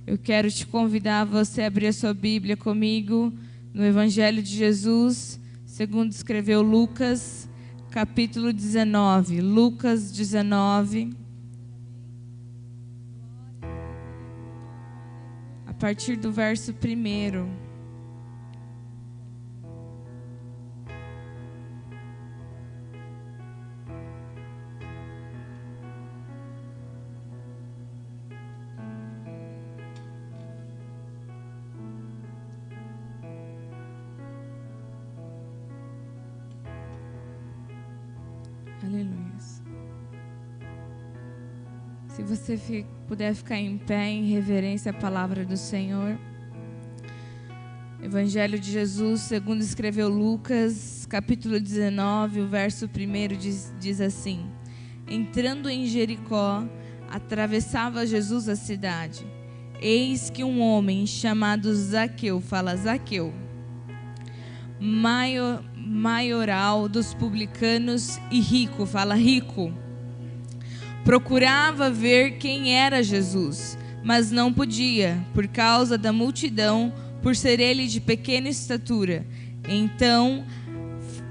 Eu quero te convidar a você abrir a sua Bíblia comigo no Evangelho de Jesus, segundo escreveu Lucas, capítulo 19. Lucas 19. A partir do verso 1. Aleluia. Se você puder ficar em pé em reverência à palavra do Senhor. Evangelho de Jesus, segundo escreveu Lucas, capítulo 19, o verso 1 diz assim: Entrando em Jericó, atravessava Jesus a cidade. Eis que um homem chamado Zaqueu, fala Zaqueu, maioral dos publicanos e rico, fala rico, procurava ver quem era Jesus, mas não podia, por causa da multidão, por ser ele de pequena estatura. Então,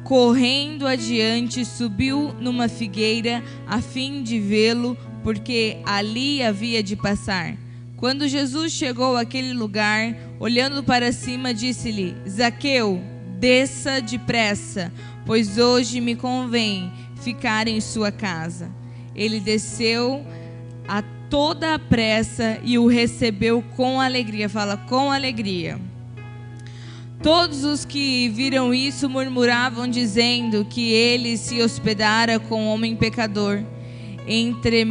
correndo adiante, subiu numa figueira, a fim de vê-lo, porque ali havia de passar. Quando Jesus chegou àquele lugar, olhando para cima, disse-lhe: Zaqueu, desça depressa, pois hoje me convém ficar em sua casa. Ele desceu a toda a pressa e o recebeu com alegria. Fala, com alegria. Todos os que viram isso murmuravam, dizendo que ele se hospedara com um homem pecador. Entre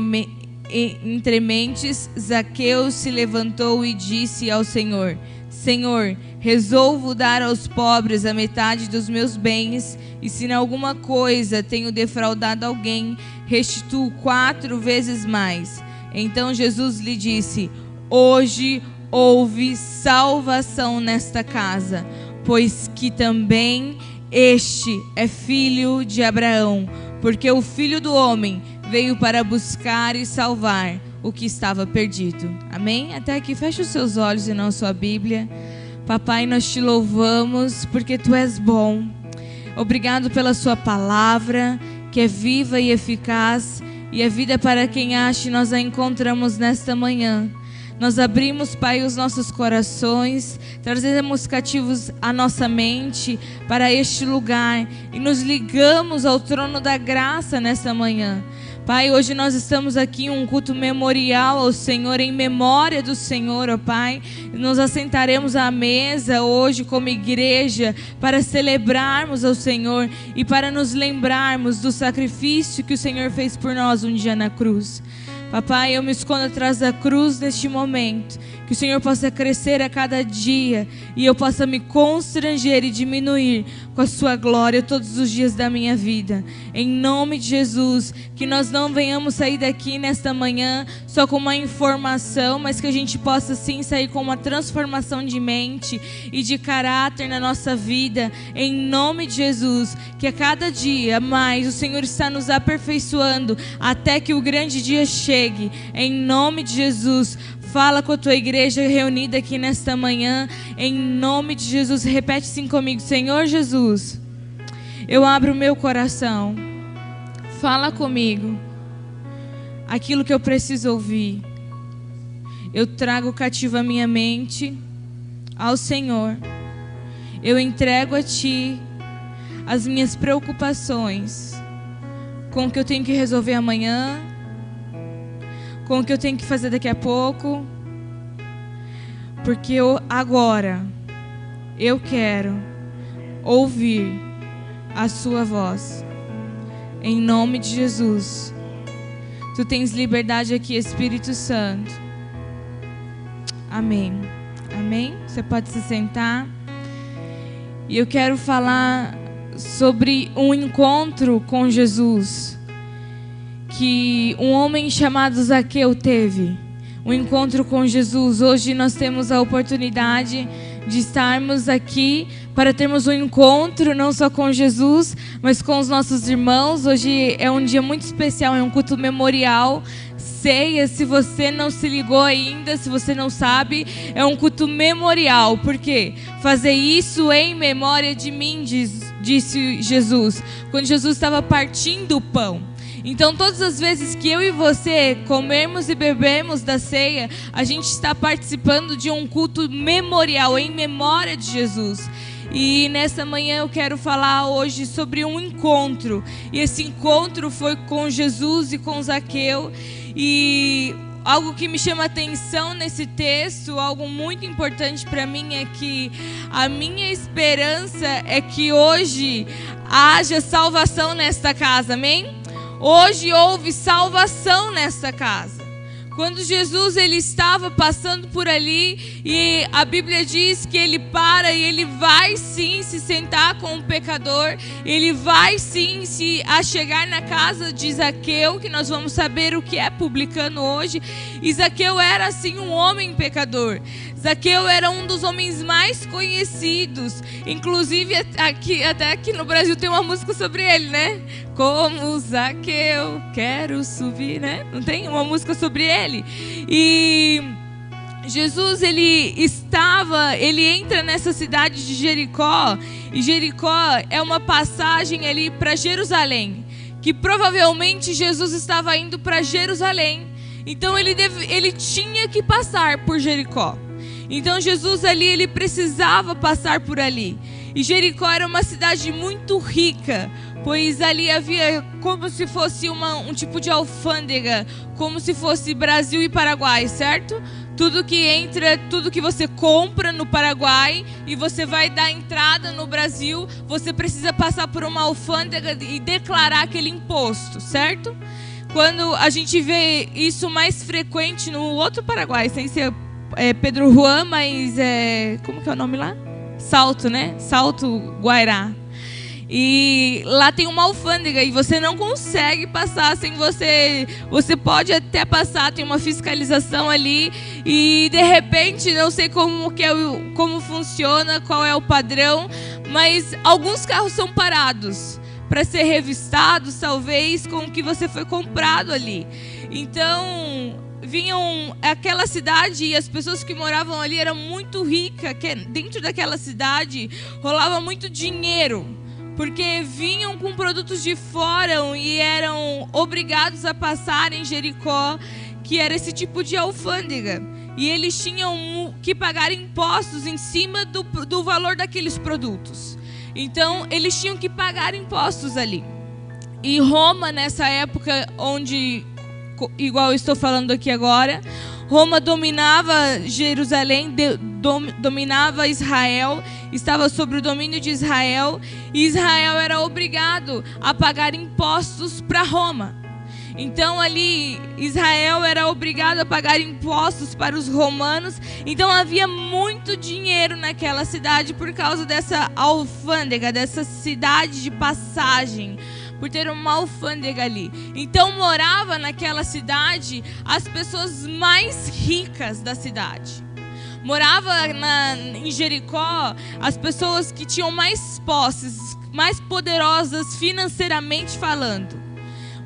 mentes, Zaqueu se levantou e disse ao Senhor: Senhor, resolvo dar aos pobres a metade dos meus bens, e se em alguma coisa tenho defraudado alguém, restituo 4 vezes mais. Então Jesus lhe disse: Hoje houve salvação nesta casa, pois que também este é filho de Abraão, porque o Filho do Homem veio para buscar e salvar o que estava perdido. Amém? Até aqui, feche os seus olhos e não sua Bíblia. Papai, nós te louvamos porque tu és bom. Obrigado pela sua palavra, que é viva e eficaz, e é vida para quem acha, e nós a encontramos nesta manhã. Nós abrimos, Pai, os nossos corações, trazemos cativos a nossa mente para este lugar e nos ligamos ao trono da graça nesta manhã. Pai, hoje nós estamos aqui em um culto memorial ao Senhor, em memória do Senhor, ó Pai. Nos assentaremos à mesa hoje como igreja para celebrarmos ao Senhor e para nos lembrarmos do sacrifício que o Senhor fez por nós um dia na cruz. Papai, eu me escondo atrás da cruz neste momento, que o Senhor possa crescer a cada dia e eu possa me constranger e diminuir com a sua glória todos os dias da minha vida. Em nome de Jesus, que nós não venhamos sair daqui nesta manhã só com uma informação, mas que a gente possa sim sair com uma transformação de mente e de caráter na nossa vida. Em nome de Jesus, que a cada dia mais o Senhor está nos aperfeiçoando até que o grande dia chegue. Em nome de Jesus, fala com a tua igreja reunida aqui nesta manhã. Em nome de Jesus, repete assim comigo: Senhor Jesus, eu abro o meu coração. Fala comigo aquilo que eu preciso ouvir. Eu trago cativo a minha mente ao Senhor. Eu entrego a Ti as minhas preocupações com o que eu tenho que resolver amanhã, com o que eu tenho que fazer daqui a pouco, porque agora eu quero ouvir a sua voz. Em nome de Jesus, tu tens liberdade aqui, Espírito Santo. Amém. Amém? Você pode se sentar. E eu quero falar sobre um encontro com Jesus que um homem chamado Zaqueu teve. Um encontro com Jesus. Hoje nós temos a oportunidade de estarmos aqui para termos um encontro não só com Jesus, mas com os nossos irmãos. Hoje é um dia muito especial, é um culto memorial. ceia, se você não se ligou ainda, se você não sabe, é um culto memorial. Por quê? Fazer isso em memória de mim, disse Jesus, quando Jesus estava partindo o pão. Então, todas as vezes que eu e você comemos e bebemos da ceia, a gente está participando de um culto memorial, em memória de Jesus. E nessa manhã eu quero falar hoje sobre um encontro. E esse encontro foi com Jesus e com Zaqueu. E algo que me chama atenção nesse texto, algo muito importante para mim, é que a minha esperança é que hoje haja salvação nesta casa, amém? Hoje houve salvação nesta casa. Quando Jesus ele estava passando por ali, e a Bíblia diz que ele para e ele vai sim se sentar com o pecador, ele vai sim se chegar na casa de Zaqueu, que nós vamos saber o que é publicano hoje. E Zaqueu era assim um homem pecador. Zaqueu era um dos homens mais conhecidos. Inclusive, até aqui no Brasil tem uma música sobre ele, né? Como Zaqueu, quero subir, né? Não tem uma música sobre ele? E Jesus, ele entra nessa cidade de Jericó. E Jericó é uma passagem ali para Jerusalém. Que provavelmente Jesus estava indo para Jerusalém. Então ele tinha que passar por Jericó. Então Jesus ali, ele precisava passar por ali. E Jericó era uma cidade muito rica, pois ali havia como se fosse um tipo de alfândega, como se fosse Brasil e Paraguai, certo? Tudo que entra, tudo que você compra no Paraguai e você vai dar entrada no Brasil, você precisa passar por uma alfândega e declarar aquele imposto, certo? Quando a gente vê isso mais frequente no outro Paraguai, sem ser Pedro Juan, mas como que é o nome lá? Salto, né? Salto Guairá. E lá tem uma alfândega e você não consegue passar sem você pode até passar, tem uma fiscalização ali e de repente, não sei como funciona, qual é o padrão, mas alguns carros são parados para ser revistados, talvez, com o que você foi comprado ali. Então vinham aquela cidade e as pessoas que moravam ali eram muito ricas, que dentro daquela cidade rolava muito dinheiro, porque vinham com produtos de fora e eram obrigados a passar em Jericó, que era esse tipo de alfândega, e eles tinham que pagar impostos em cima do valor daqueles produtos. Então eles tinham que pagar impostos ali. E Roma, nessa época, igual eu estou falando aqui agora, Roma dominava Jerusalém, dominava Israel, estava sob o domínio de Israel, e Israel era obrigado a pagar impostos para Roma. Então ali Israel era obrigado a pagar impostos para os romanos. Então havia muito dinheiro naquela cidade por causa dessa alfândega, dessa cidade de passagem, por ter uma alfândega ali. Então morava naquela cidade as pessoas mais ricas da cidade. Morava em Jericó as pessoas que tinham mais posses, mais poderosas financeiramente falando.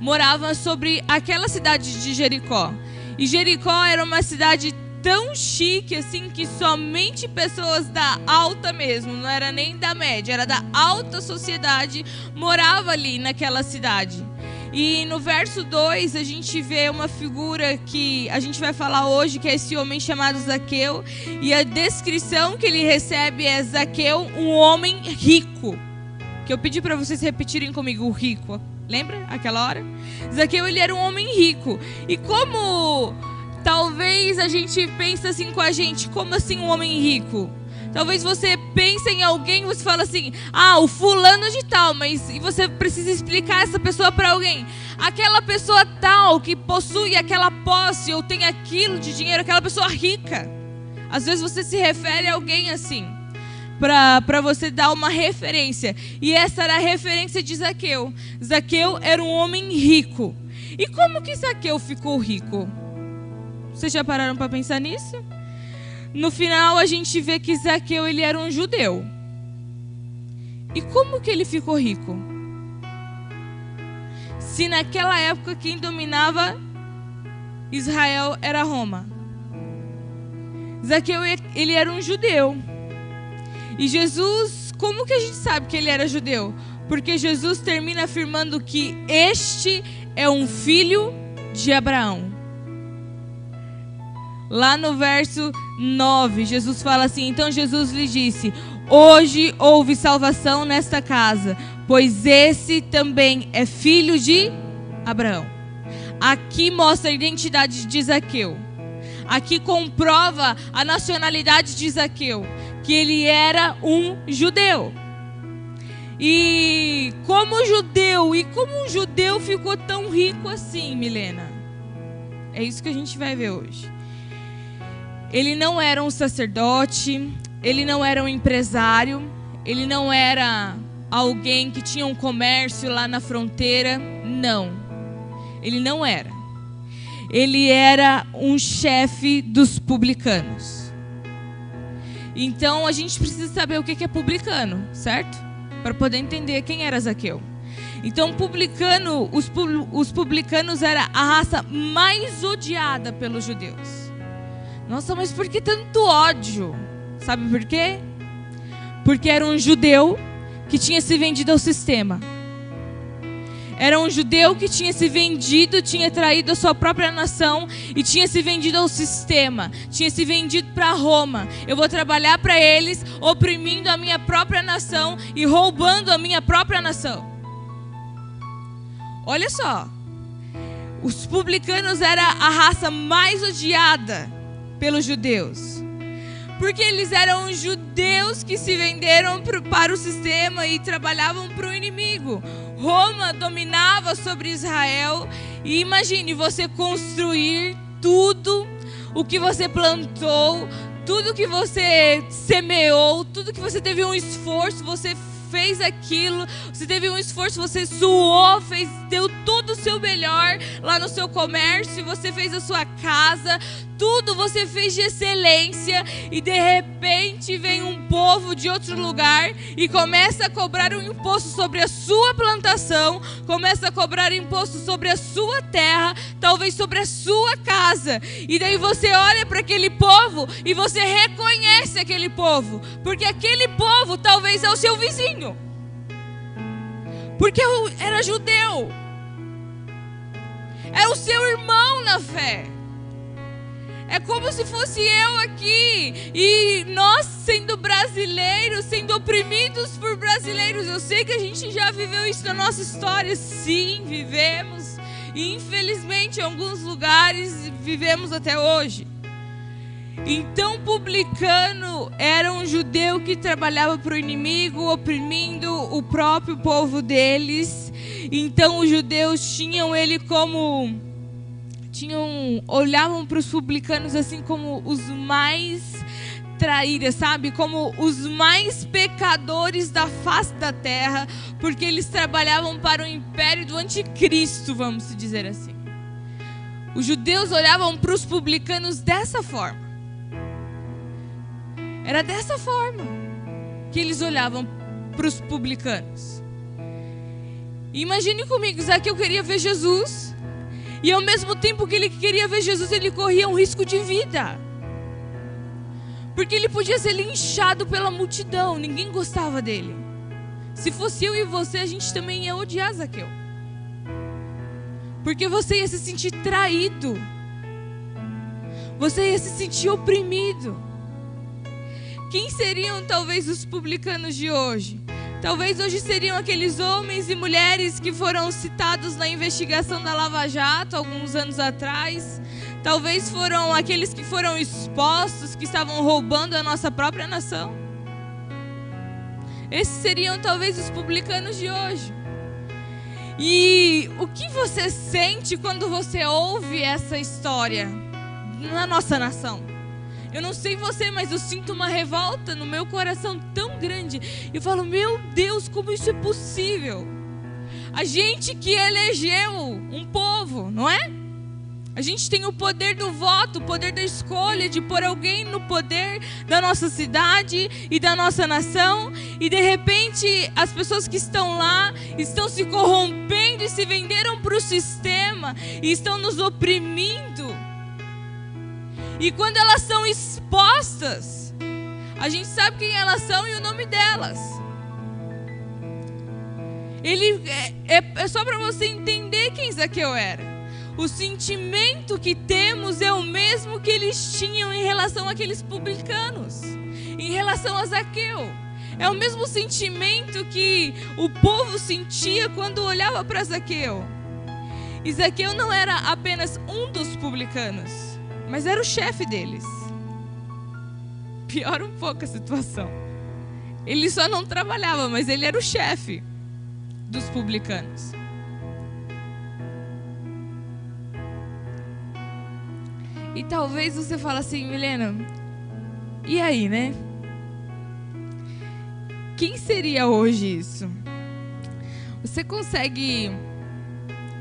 Moravam sobre aquela cidade de Jericó. E Jericó era uma cidade tão chique assim que somente pessoas da alta mesmo, não era nem da média, era da alta sociedade, morava ali naquela cidade. E no verso 2 a gente vê uma figura que a gente vai falar hoje, que é esse homem chamado Zaqueu. E a descrição que ele recebe é Zaqueu, um homem rico. Que eu pedi para vocês repetirem comigo, o rico. Lembra aquela hora? Zaqueu, ele era um homem rico. E como talvez a gente pense assim com a gente, como assim um homem rico? Talvez você pense em alguém e você fala assim, o fulano de tal, mas e você precisa explicar essa pessoa para alguém. Aquela pessoa tal que possui aquela posse ou tem aquilo de dinheiro, aquela pessoa rica. Às vezes você se refere a alguém assim, para você dar uma referência. E essa era a referência de Zaqueu. Zaqueu era um homem rico. E como que Zaqueu ficou rico? Vocês já pararam para pensar nisso? No final a gente vê que Zaqueu, ele era um judeu. E como que ele ficou rico? Se naquela época quem dominava Israel era Roma. Zaqueu, ele era um judeu. E Jesus, como que a gente sabe que ele era judeu? Porque Jesus termina afirmando que este é um filho de Abraão. Lá no verso 9, Jesus fala assim: então Jesus lhe disse: hoje houve salvação nesta casa, pois esse também é filho de Abraão. Aqui mostra a identidade de Zaqueu. Aqui comprova a nacionalidade de Zaqueu, que ele era um judeu. E como um judeu ficou tão rico assim, Milena? É isso que a gente vai ver hoje. Ele não era um sacerdote, ele não era um empresário, ele não era alguém que tinha um comércio lá na fronteira. Não, ele não era. Ele era um chefe dos publicanos. Então a gente precisa saber o que é publicano, certo? Para poder entender quem era Zaqueu. Então os publicanos era a raça mais odiada pelos judeus. Nossa, mas por que tanto ódio? Sabe por quê? Porque era um judeu que tinha se vendido ao sistema. Era um judeu que tinha se vendido, tinha traído a sua própria nação e tinha se vendido ao sistema. Tinha se vendido para Roma. Eu vou trabalhar para eles, oprimindo a minha própria nação e roubando a minha própria nação. Olha só. Os publicanos eram a raça mais odiada pelos judeus. Porque eles eram judeus que se venderam para o sistema e trabalhavam para o inimigo. Roma dominava sobre Israel. E imagine você construir tudo o que você plantou, tudo que você semeou, tudo que você teve um esforço, você fez aquilo, você teve um esforço, você suou, deu todo o seu melhor lá no seu comércio, você fez a sua casa, tudo você fez de excelência, e de repente vem um povo de outro lugar e começa a cobrar um imposto sobre a sua plantação, começa a cobrar imposto sobre a sua terra, talvez sobre a sua casa, e daí você olha para aquele povo e você reconhece aquele povo, porque aquele povo talvez é o seu vizinho. Porque era judeu. É o seu irmão na fé. É como se fosse eu aqui. E nós, sendo brasileiros, sendo oprimidos por brasileiros. Eu sei que a gente já viveu isso na nossa história. Sim, vivemos. E infelizmente em alguns lugares vivemos até hoje. Então, publicano era um judeu que trabalhava para o inimigo, oprimindo o próprio povo deles. Então, os judeus tinham ele como... olhavam para os publicanos assim como os mais traíras, sabe? Como os mais pecadores da face da terra, porque eles trabalhavam para o império do anticristo, vamos dizer assim. Os judeus olhavam para os publicanos dessa forma. Era dessa forma que eles olhavam para os publicanos. Imagine comigo, Zaqueu queria ver Jesus. E ao mesmo tempo que ele queria ver Jesus, ele corria um risco de vida. Porque ele podia ser linchado pela multidão. Ninguém gostava dele. Se fosse eu e você, a gente também ia odiar Zaqueu. Porque você ia se sentir traído. Você ia se sentir oprimido. Quem seriam talvez os publicanos de hoje? Talvez hoje seriam aqueles homens e mulheres que foram citados na investigação da Lava Jato alguns anos atrás. Talvez foram aqueles que foram expostos, que estavam roubando a nossa própria nação. Esses seriam talvez os publicanos de hoje. E o que você sente quando você ouve essa história na nossa nação? Eu não sei você, mas eu sinto uma revolta no meu coração tão grande. Eu falo, meu Deus, como isso é possível? A gente que elegeu um povo, não é? A gente tem o poder do voto, o poder da escolha, de pôr alguém no poder da nossa cidade e da nossa nação. E de repente as pessoas que estão lá estão se corrompendo e se venderam para o sistema e estão nos oprimindo. E quando elas são expostas, a gente sabe quem elas são e o nome delas. É só para você entender quem Zaqueu era. O sentimento que temos é o mesmo que eles tinham em relação àqueles publicanos, em relação a Zaqueu. É o mesmo sentimento que o povo sentia quando olhava para Zaqueu. E Zaqueu não era apenas um dos publicanos, mas era o chefe deles. Piora um pouco a situação. Ele só não trabalhava, mas ele era o chefe dos publicanos. E talvez você fale assim, Milena, e aí, né? Quem seria hoje isso? Você consegue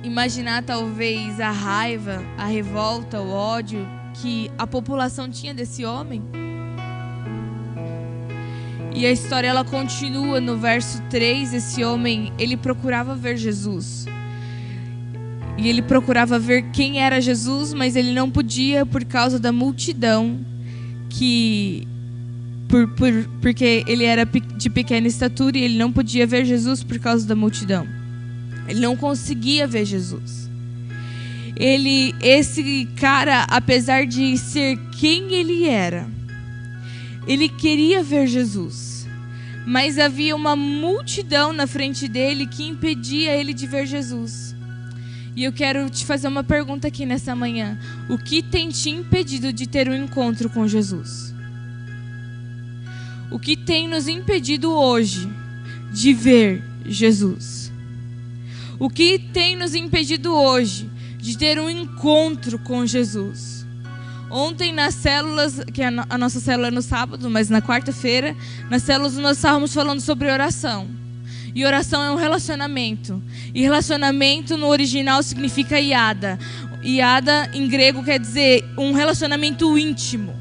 imaginar talvez a raiva, a revolta, o ódio que a população tinha desse homem? E a história ela continua no verso 3, esse homem, ele procurava ver Jesus. E ele procurava ver quem era Jesus, mas ele não podia por causa da multidão, porque ele era de pequena estatura e ele não podia ver Jesus por causa da multidão. Ele não conseguia ver Jesus. Esse cara, apesar de ser quem ele era, ele queria ver Jesus, mas havia uma multidão na frente dele que impedia ele de ver Jesus. E eu quero te fazer uma pergunta aqui nessa manhã. O que tem te impedido de ter um encontro com Jesus? O que tem nos impedido hoje de ver Jesus? O que tem nos impedido hoje de ter um encontro com Jesus? Ontem nas células, que a nossa célula é no sábado, mas na quarta-feira, nas células nós estávamos falando sobre oração. E oração é um relacionamento. E relacionamento no original significa iada. Iada em grego quer dizer um relacionamento íntimo.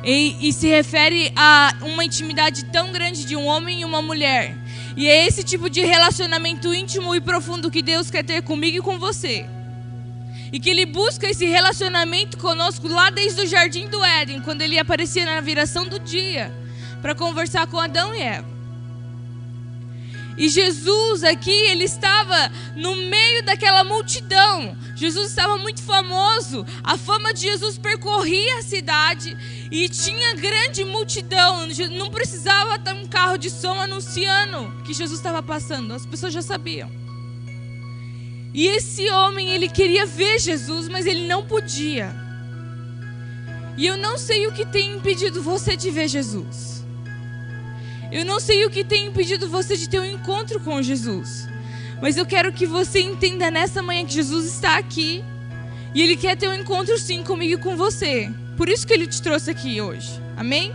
E se refere a uma intimidade tão grande de um homem e uma mulher. E é esse tipo de relacionamento íntimo e profundo que Deus quer ter comigo e com você. E que Ele busca esse relacionamento conosco lá desde o Jardim do Éden, quando Ele aparecia na viração do dia, para conversar com Adão e Eva. E Jesus aqui, Ele estava no meio daquela multidão. Jesus estava muito famoso. A fama de Jesus percorria a cidade e tinha grande multidão. Não precisava ter um carro de som anunciando que Jesus estava passando. As pessoas já sabiam. E esse homem, ele queria ver Jesus, mas ele não podia. E eu não sei o que tem impedido você de ver Jesus. Eu não sei o que tem impedido você de ter um encontro com Jesus. Mas eu quero que você entenda nessa manhã que Jesus está aqui. E Ele quer ter um encontro sim comigo e com você. Por isso que Ele te trouxe aqui hoje. Amém?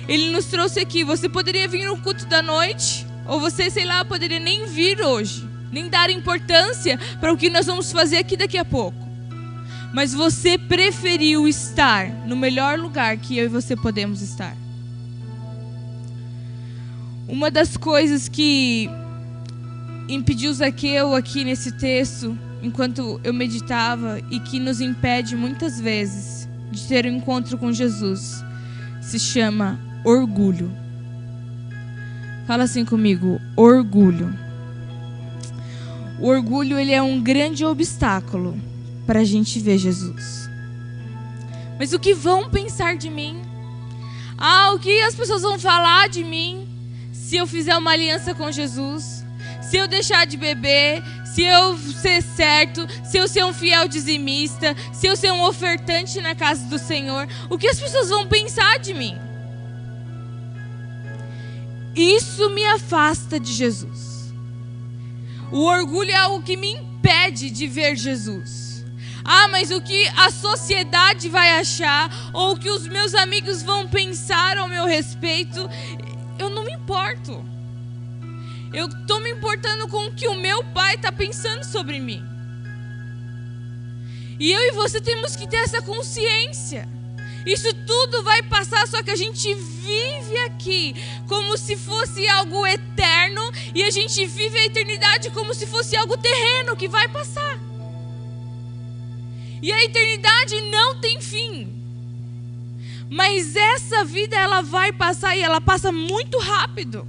Ele nos trouxe aqui. Você poderia vir no culto da noite. Ou você, sei lá, poderia nem vir hoje. Nem dar importância para o que nós vamos fazer aqui daqui a pouco. Mas você preferiu estar no melhor lugar que eu e você podemos estar. Uma das coisas que impediu Zaqueu aqui nesse texto, enquanto eu meditava, e que nos impede muitas vezes de ter um encontro com Jesus, se chama orgulho. Fala assim comigo, orgulho. O orgulho, ele é um grande obstáculo para a gente ver Jesus. Mas o que vão pensar de mim? O que as pessoas vão falar de mim se eu fizer uma aliança com Jesus? Se eu deixar de beber? Se eu ser certo? Se eu ser um fiel dizimista? Se eu ser um ofertante na casa do Senhor? O que as pessoas vão pensar de mim? Isso me afasta de Jesus. O orgulho é algo que me impede de ver Jesus. Mas o que a sociedade vai achar, ou o que os meus amigos vão pensar ao meu respeito, eu não me importo. Eu estou me importando com o que o meu pai está pensando sobre mim. E eu e você temos que ter essa consciência. Isso tudo vai passar, só que a gente vive aqui como se fosse algo eterno e a gente vive a eternidade como se fosse algo terreno que vai passar. E a eternidade não tem fim. Mas essa vida, ela vai passar, e ela passa muito rápido.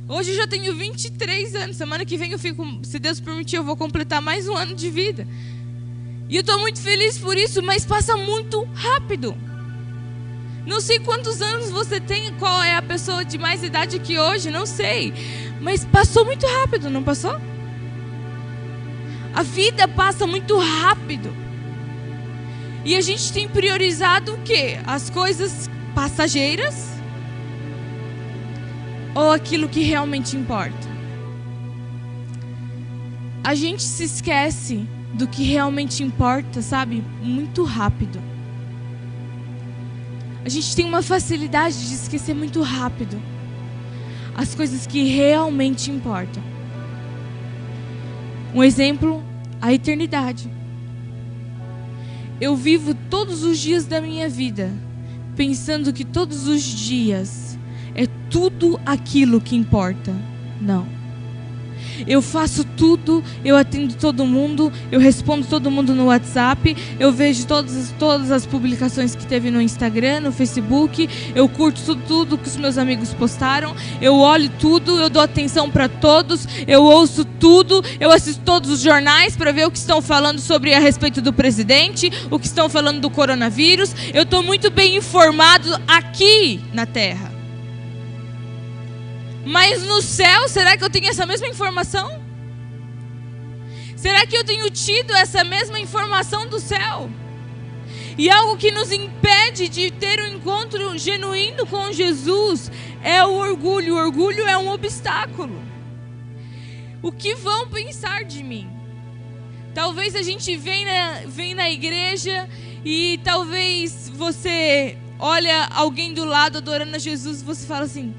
Hoje eu já tenho 23 anos. Semana que vem eu fico, se Deus permitir, eu vou completar mais um ano de vida. E eu estou muito feliz por isso, mas passa muito rápido. Não sei quantos anos você tem, qual é a pessoa de mais idade aqui hoje, não sei. Mas passou muito rápido, não passou? A vida passa muito rápido. E a gente tem priorizado o quê? As coisas passageiras? Ou aquilo que realmente importa? A gente se esquece do que realmente importa, sabe? Muito rápido. A gente tem uma facilidade de esquecer muito rápido as coisas que realmente importam. Um exemplo, a eternidade. Eu vivo todos os dias da minha vida pensando que todos os dias é tudo aquilo que importa. Não. Eu faço tudo, eu atendo todo mundo, eu respondo todo mundo no WhatsApp, eu vejo todas as publicações que teve no Instagram, no Facebook, eu curto tudo que os meus amigos postaram, eu olho tudo, eu dou atenção para todos, eu ouço tudo, eu assisto todos os jornais para ver o que estão falando sobre a respeito do presidente, o que estão falando do coronavírus. Eu estou muito bem informado aqui na Terra. Mas no céu, será que eu tenho essa mesma informação? Será que eu tenho tido essa mesma informação do céu? E algo que nos impede de ter um encontro genuíno com Jesus é o orgulho. O orgulho é um obstáculo. O que vão pensar de mim? Talvez a gente vem na igreja e talvez você olha alguém do lado adorando a Jesus e você fala assim: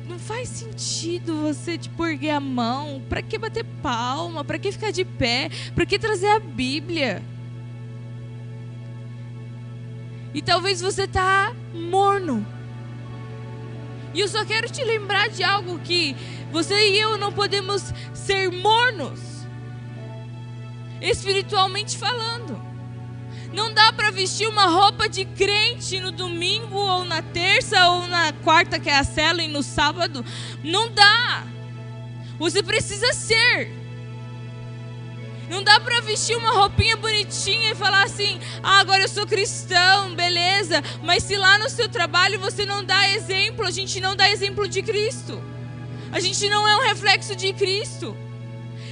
não faz sentido você erguer a mão. Para que bater palma? Para que ficar de pé? Para que trazer a Bíblia? E talvez você está morno. E eu só quero te lembrar de algo, que você e eu não podemos ser mornos, espiritualmente falando. Não dá para vestir uma roupa de crente no domingo, ou na terça, ou na quarta, que é a célula, e no sábado. Não dá. Você precisa ser. Não dá para vestir uma roupinha bonitinha e falar assim: ah, agora eu sou cristão, beleza. Mas se lá no seu trabalho você não dá exemplo, a gente não dá exemplo de Cristo. A gente não é um reflexo de Cristo.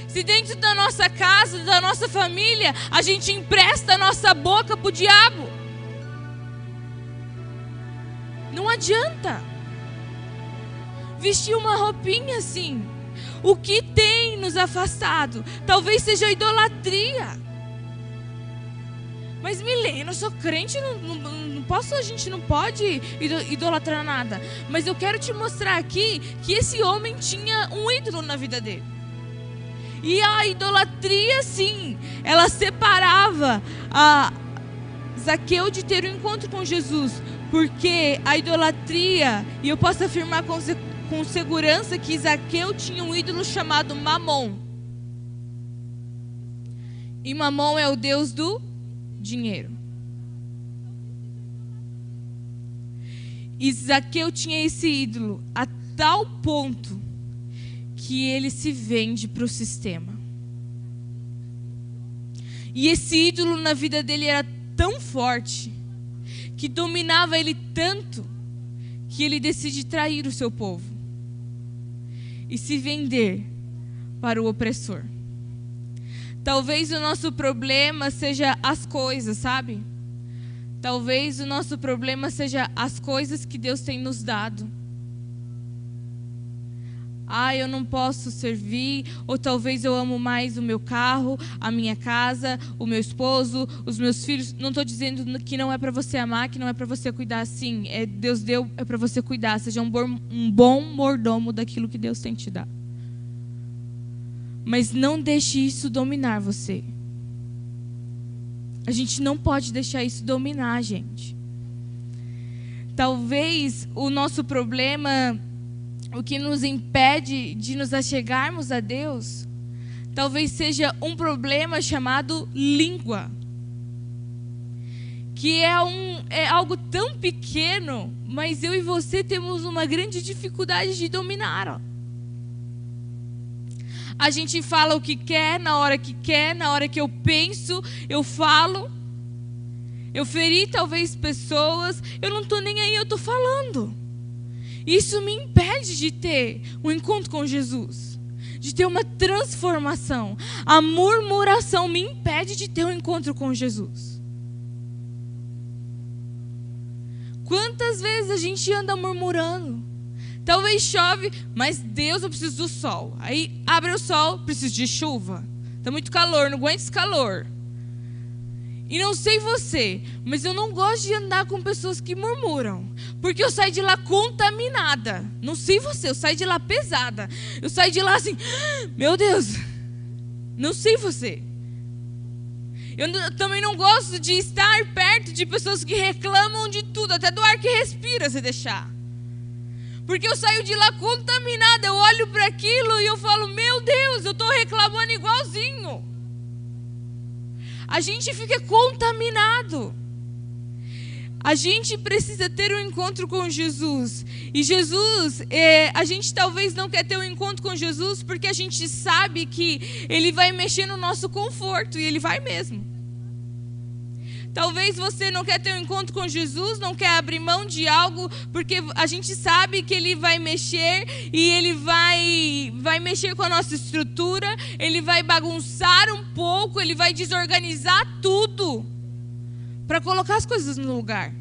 Se dentro da nossa casa, da nossa família, a gente empresta a nossa boca para o diabo, não adianta vestir uma roupinha assim. O que tem nos afastado? Talvez seja a idolatria. Mas Milena, eu sou crente, não posso, a gente não pode idolatrar nada. Mas eu quero te mostrar aqui que esse homem tinha um ídolo na vida dele. E a idolatria, sim, ela separava a Zaqueu de ter um encontro com Jesus. Porque a idolatria, e eu posso afirmar com segurança que Zaqueu tinha um ídolo chamado Mamon. E Mamon é o deus do dinheiro. E Zaqueu tinha esse ídolo a tal ponto que ele se vende para o sistema. E esse ídolo na vida dele era tão forte, que dominava ele tanto, que ele decide trair o seu povo e se vender para o opressor. Talvez o nosso problema seja as coisas, sabe? Talvez o nosso problema seja as coisas que Deus tem nos dado. Ah, eu não posso servir, ou talvez eu amo mais o meu carro, a minha casa, o meu esposo, os meus filhos. Não estou dizendo que não é para você amar, que não é para você cuidar. Sim, Deus deu, é para você cuidar. Seja um bom mordomo daquilo que Deus tem te dado. Mas não deixe isso dominar você. A gente não pode deixar isso dominar a gente. Talvez o nosso problema, o que nos impede de nos achegarmos a Deus, talvez seja um problema chamado língua. que é algo tão pequeno, mas eu e você temos uma grande dificuldade de dominar. Ó. A gente fala o que quer, na hora que eu penso, eu falo. Eu feri talvez pessoas, eu não estou nem aí, eu estou falando. Isso me impede de ter um encontro com Jesus, de ter uma transformação. A murmuração me impede de ter um encontro com Jesus. Quantas vezes a gente anda murmurando? Talvez chove, mas Deus, eu preciso do sol. Aí abre o sol, preciso de chuva. Está muito calor, não aguento esse calor. E não sei você, mas eu não gosto de andar com pessoas que murmuram. Porque eu saio de lá contaminada. Não sei você, eu saio de lá pesada. Eu saio de lá assim, meu Deus. Não sei você. Eu também não gosto de estar perto de pessoas que reclamam de tudo, até do ar que respira, se deixar. Porque eu saio de lá contaminada, eu olho para aquilo e eu falo, meu Deus, eu estou reclamando igualzinho. A gente fica contaminado. A gente precisa ter um encontro com Jesus. E Jesus, a gente talvez não quer ter um encontro com Jesus porque a gente sabe que Ele vai mexer no nosso conforto. E Ele vai mesmo. Talvez você não quer ter um encontro com Jesus, não quer abrir mão de algo, porque a gente sabe que Ele vai mexer e Ele vai mexer com a nossa estrutura, Ele vai bagunçar um pouco, Ele vai desorganizar tudo para colocar as coisas no lugar.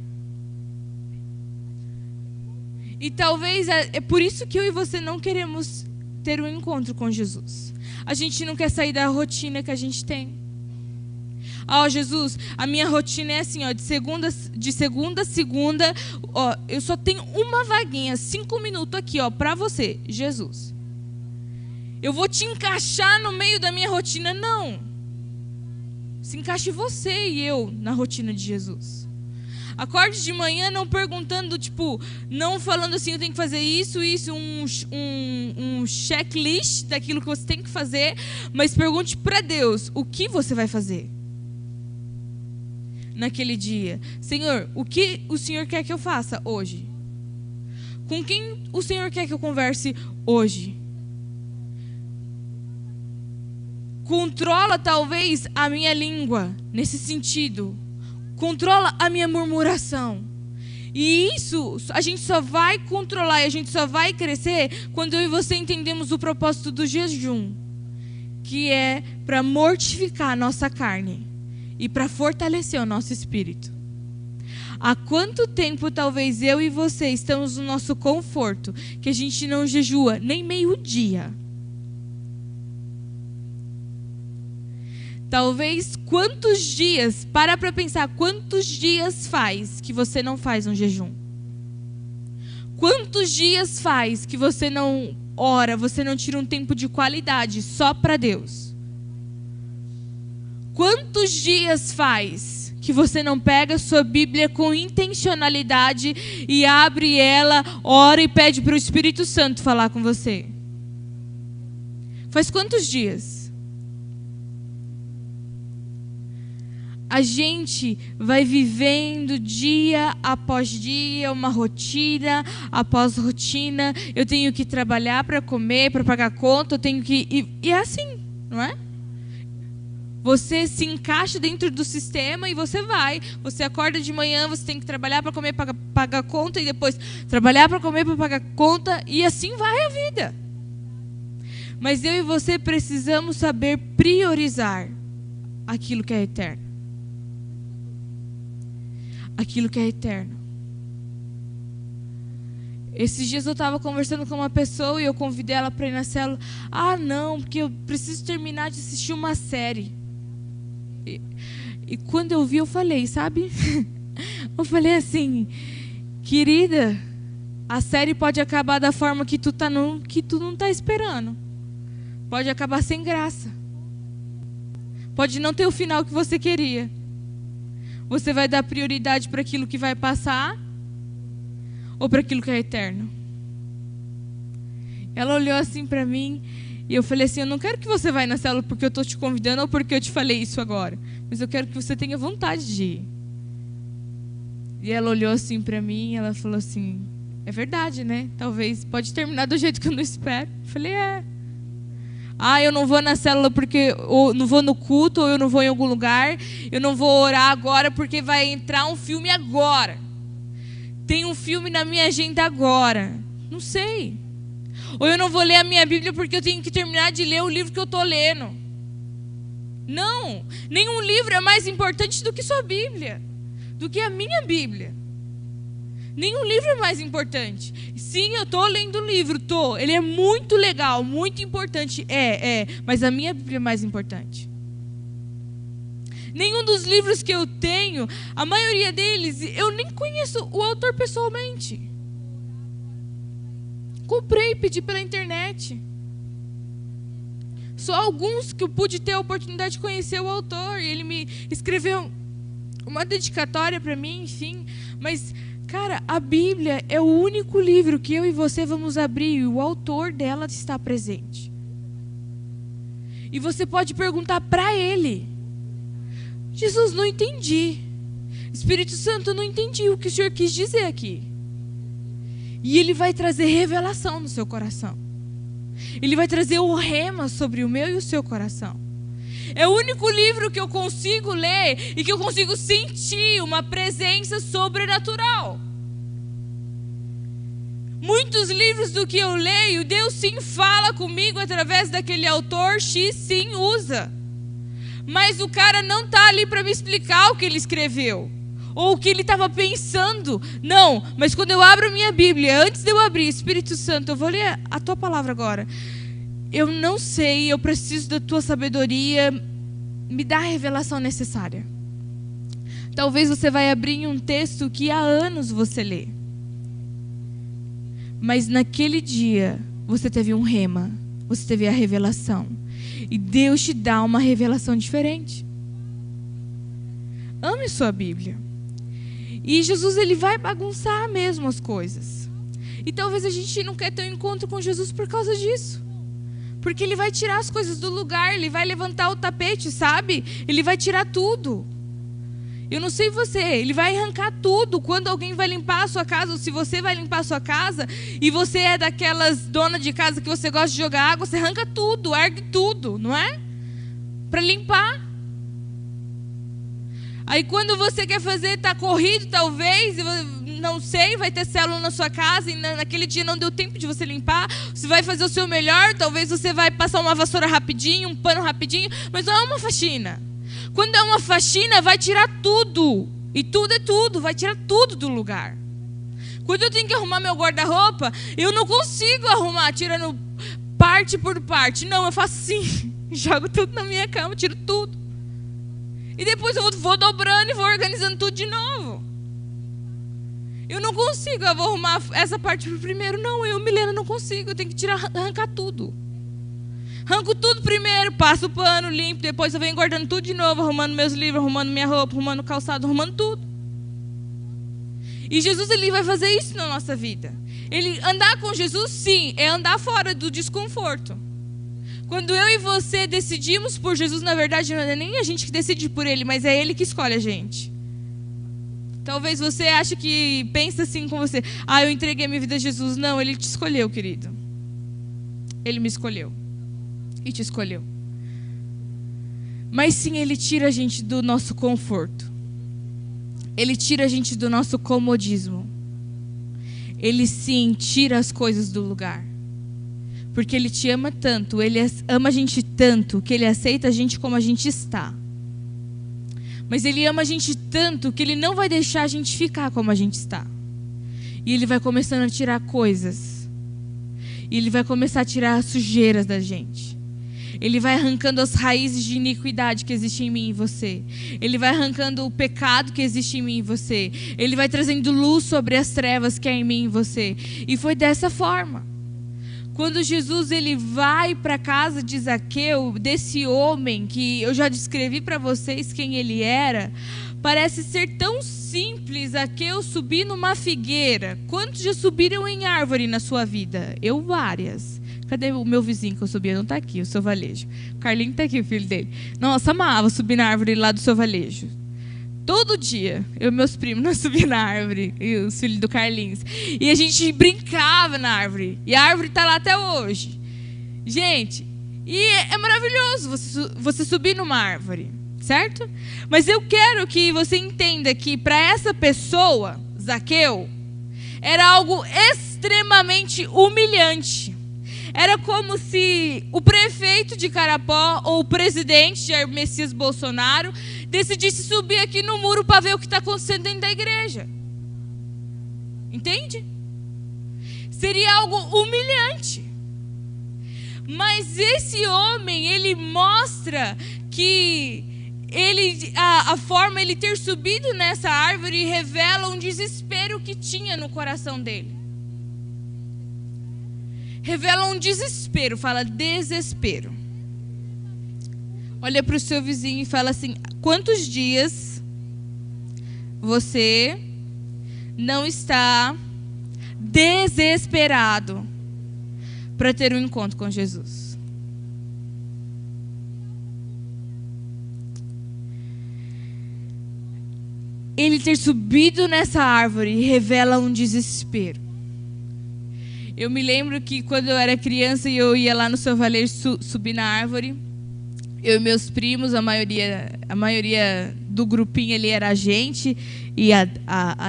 E talvez é por isso que eu e você não queremos ter um encontro com Jesus. A gente não quer sair da rotina que a gente tem. Jesus, a minha rotina é assim, de segunda a segunda, eu só tenho uma vaguinha, 5 minutos aqui, para você, Jesus. Eu vou te encaixar no meio da minha rotina. Não. Se encaixe você e eu na rotina de Jesus. Acorde de manhã não perguntando, não falando assim, eu tenho que fazer isso, um checklist daquilo que você tem que fazer, mas pergunte para Deus, o que você vai fazer naquele dia? Senhor, o que o Senhor quer que eu faça hoje? Com quem o Senhor quer que eu converse hoje? Controla talvez a minha língua nesse sentido. Controla a minha murmuração. E isso a gente só vai controlar e a gente só vai crescer quando eu e você entendemos o propósito do jejum, que é para mortificar a nossa carne e para fortalecer o nosso espírito. Há quanto tempo talvez eu e você estamos no nosso conforto que a gente não jejua nem meio-dia? Talvez quantos dias, para pensar, quantos dias faz que você não faz um jejum? Quantos dias faz que você não ora, você não tira um tempo de qualidade só para Deus? Quantos dias faz que você não pega sua Bíblia com intencionalidade e abre ela, ora e pede para o Espírito Santo falar com você? Faz quantos dias? A gente vai vivendo dia após dia, uma rotina após rotina. Eu tenho que trabalhar para comer, para pagar conta, eu tenho que... E é assim, não é? Você se encaixa dentro do sistema e você vai. Você acorda de manhã, você tem que trabalhar para comer, para pagar conta, e depois trabalhar para comer, para pagar conta, e assim vai a vida. Mas eu e você precisamos saber priorizar aquilo que é eterno. Aquilo que é eterno. Esses dias eu estava conversando com uma pessoa e eu convidei ela para ir na célula. Não, porque eu preciso terminar de assistir uma série. E quando eu vi, eu falei, sabe? Eu falei assim, querida, a série pode acabar da forma que tu não está esperando. Pode acabar sem graça. Pode não ter o final que você queria. Você vai dar prioridade para aquilo que vai passar ou para aquilo que é eterno? Ela olhou assim para mim e eu falei assim, eu não quero que você vá na célula porque eu estou te convidando ou porque eu te falei isso agora. Mas eu quero que você tenha vontade de ir. E ela olhou assim para mim e ela falou assim, é verdade, né? Talvez pode terminar do jeito que eu não espero. Eu falei, eu não vou na célula porque ou não vou no culto, ou eu não vou em algum lugar, eu não vou orar agora porque vai entrar um filme agora. Tem um filme na minha agenda agora. Não sei. Ou eu não vou ler a minha Bíblia porque eu tenho que terminar de ler o livro que eu estou lendo. Não, nenhum livro é mais importante do que sua Bíblia, do que a minha Bíblia. Nenhum livro é mais importante. Sim, eu estou lendo o livro, ele é muito legal, muito importante, mas a minha Bíblia é mais importante. Nenhum dos livros que eu tenho, a maioria deles, eu nem conheço o autor pessoalmente. Comprei, pedi pela internet. Só alguns que eu pude ter a oportunidade de conhecer o autor. E ele me escreveu uma dedicatória para mim, enfim. Mas, cara, a Bíblia é o único livro que eu e você vamos abrir e o autor dela está presente. E você pode perguntar para ele: Jesus, não entendi. Espírito Santo, não entendi o que o Senhor quis dizer aqui. E ele vai trazer revelação no seu coração. Ele vai trazer o rema sobre o meu e o seu coração. É o único livro que eu consigo ler e que eu consigo sentir uma presença sobrenatural. Muitos livros do que eu leio, Deus sim fala comigo através daquele autor, X sim usa. Mas o cara não está ali para me explicar o que ele escreveu. Ou o que ele estava pensando. Não, mas quando eu abro a minha Bíblia, antes de eu abrir, Espírito Santo, eu vou ler a tua palavra agora. Eu não sei, eu preciso da tua sabedoria. Me dá a revelação necessária. Talvez você vai abrir em um texto que há anos você lê. Mas naquele dia, você teve um rema. Você teve a revelação. E Deus te dá uma revelação diferente. Ame sua Bíblia. E Jesus, ele vai bagunçar mesmo as coisas. E talvez a gente não quer ter um encontro com Jesus por causa disso. Porque ele vai tirar as coisas do lugar, ele vai levantar o tapete, sabe? Ele vai tirar tudo. Eu não sei você, ele vai arrancar tudo. Quando alguém vai limpar a sua casa, ou se você vai limpar a sua casa, e você é daquelas donas de casa que você gosta de jogar água, você arranca tudo, ergue tudo, não é? Para limpar. Aí quando você quer fazer, está corrido talvez, não sei, vai ter célula na sua casa e naquele dia não deu tempo de você limpar. Você vai fazer o seu melhor, talvez você vai passar uma vassoura rapidinho, um pano rapidinho, mas não é uma faxina. Quando é uma faxina, vai tirar tudo. E tudo é tudo, vai tirar tudo do lugar. Quando eu tenho que arrumar meu guarda-roupa, eu não consigo arrumar tirando parte por parte. Não, eu faço assim, jogo tudo na minha cama, tiro tudo. E depois eu vou dobrando e vou organizando tudo de novo. Eu não consigo, eu vou arrumar essa parte primeiro. Não, Milena, não consigo, eu tenho que arrancar tudo. Arranco tudo primeiro, passo o pano, limpo, depois eu venho guardando tudo de novo, arrumando meus livros, arrumando minha roupa, arrumando o calçado, arrumando tudo. E Jesus, ele vai fazer isso na nossa vida. Ele andar com Jesus, sim, é andar fora do desconforto. Quando eu e você decidimos por Jesus, na verdade, não é nem a gente que decide por Ele, mas é Ele que escolhe a gente. Talvez você ache que pensa assim com você: eu entreguei a minha vida a Jesus. Não, Ele te escolheu, querido. Ele me escolheu. E te escolheu. Mas sim, Ele tira a gente do nosso conforto. Ele tira a gente do nosso comodismo. Ele sim tira as coisas do lugar. Porque Ele te ama tanto, Ele ama a gente tanto, que Ele aceita a gente como a gente está. Mas Ele ama a gente tanto que Ele não vai deixar a gente ficar como a gente está. E Ele vai começando a tirar coisas. E Ele vai começar a tirar as sujeiras da gente. Ele vai arrancando as raízes de iniquidade que existem em mim e você. Ele vai arrancando o pecado que existe em mim e você. Ele vai trazendo luz sobre as trevas que há em mim e você. E foi dessa forma. Quando Jesus, ele vai para a casa de Zaqueu, desse homem que eu já descrevi para vocês quem ele era, parece ser tão simples Zaqueu subir numa figueira. Quantos já subiram em árvore na sua vida? Eu, várias. Cadê o meu vizinho que eu subia? Não está aqui, o seu Valejo. O Carlinho está aqui, o filho dele. Nossa, amava subir na árvore lá do seu Valejo. todo dia, eu e meus primos, nós subíamos na árvore, e os filhos do Carlinhos. E a gente brincava na árvore. E a árvore está lá até hoje. Gente, e é maravilhoso você subir numa árvore, certo? Mas eu quero que você entenda que para essa pessoa, Zaqueu, era algo extremamente humilhante. Era como se o prefeito de Carapó ou o presidente Jair Messias Bolsonaro decidisse subir aqui no muro para ver o que está acontecendo dentro da igreja. Entende? Seria algo humilhante. Mas esse homem, ele mostra que a forma ele ter subido nessa árvore revela um desespero que tinha no coração dele. Revela um desespero, fala desespero. Olha para o seu vizinho e fala assim: quantos dias você não está desesperado para ter um encontro com Jesus? Ele ter subido nessa árvore revela um desespero. Eu me lembro que quando eu era criança e eu ia lá no Seu Valer subir na árvore, eu e meus primos, a maioria do grupinho ali era a gente, e a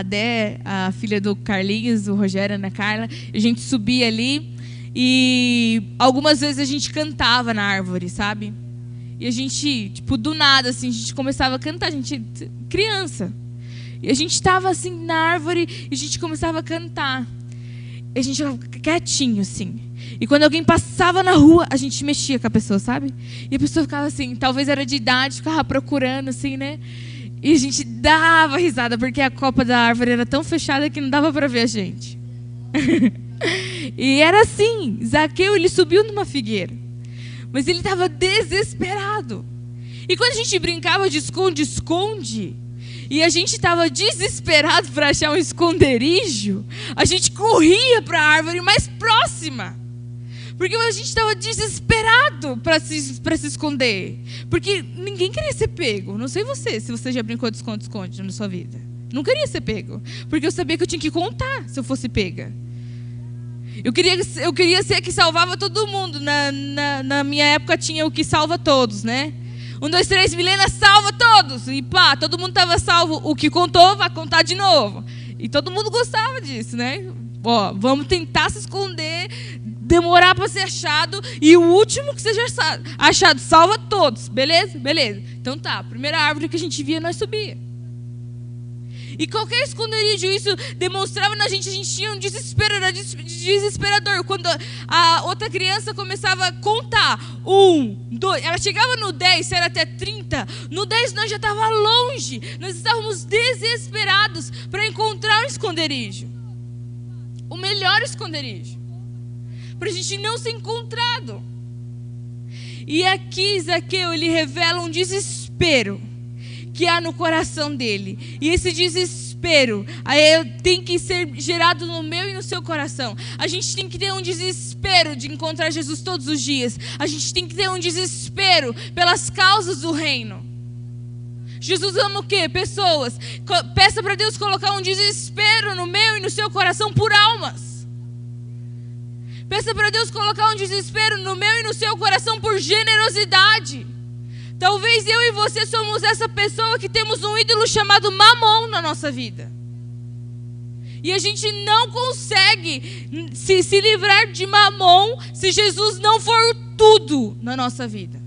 Dé, a filha do Carlinhos, o Rogério, a Ana Carla, a gente subia ali e algumas vezes a gente cantava na árvore, sabe? E a gente, tipo, do nada, assim, a gente começava a cantar, a gente, criança. E a gente estava assim na árvore e a gente começava a cantar. E a gente ficava quietinho, assim. E quando alguém passava na rua, a gente mexia com a pessoa, sabe? E a pessoa ficava assim, talvez era de idade, ficava procurando, assim, né? E a gente dava risada, porque a copa da árvore era tão fechada que não dava para ver a gente. E era assim, Zaqueu, ele subiu numa figueira. Mas ele estava desesperado. E quando a gente brincava de esconde-esconde, e a gente estava desesperado para achar um esconderijo, a gente corria para a árvore mais próxima. Porque a gente estava desesperado para se esconder. Porque ninguém queria ser pego. Não sei se você já brincou de esconde-esconde na sua vida. Não queria ser pego. Porque eu sabia que eu tinha que contar se eu fosse pega. Eu queria ser a que salvava todo mundo. Na minha época tinha o que salva todos, né? 1, 2, 3, Milena salva todos. E pá, todo mundo estava salvo. O que contou vai contar de novo. E todo mundo gostava disso, né? Ó, vamos tentar se esconder, demorar para ser achado. E o último que seja achado salva todos. Beleza? Beleza. Então tá, a primeira árvore que a gente via, nós subia. E qualquer esconderijo, isso demonstrava na gente, a gente tinha um desespero, era desesperador. Quando a outra criança começava a contar, 1, 2, ela chegava no 10, se era até 30, no 10 nós já estávamos longe, nós estávamos desesperados para encontrar um esconderijo. O melhor esconderijo. Para a gente não ser encontrado. E aqui Zaqueu, ele revela um desespero que há no coração dele. E esse desespero tem que ser gerado no meu e no seu coração. A gente tem que ter um desespero de encontrar Jesus todos os dias. A gente tem que ter um desespero pelas causas do reino. Jesus ama o quê? Pessoas. Peça para Deus colocar um desespero no meu e no seu coração por almas. Peça para Deus colocar um desespero no meu e no seu coração por generosidade. Talvez eu e você somos essa pessoa que temos um ídolo chamado Mamon na nossa vida. E a gente não consegue se livrar de Mamon se Jesus não for tudo na nossa vida.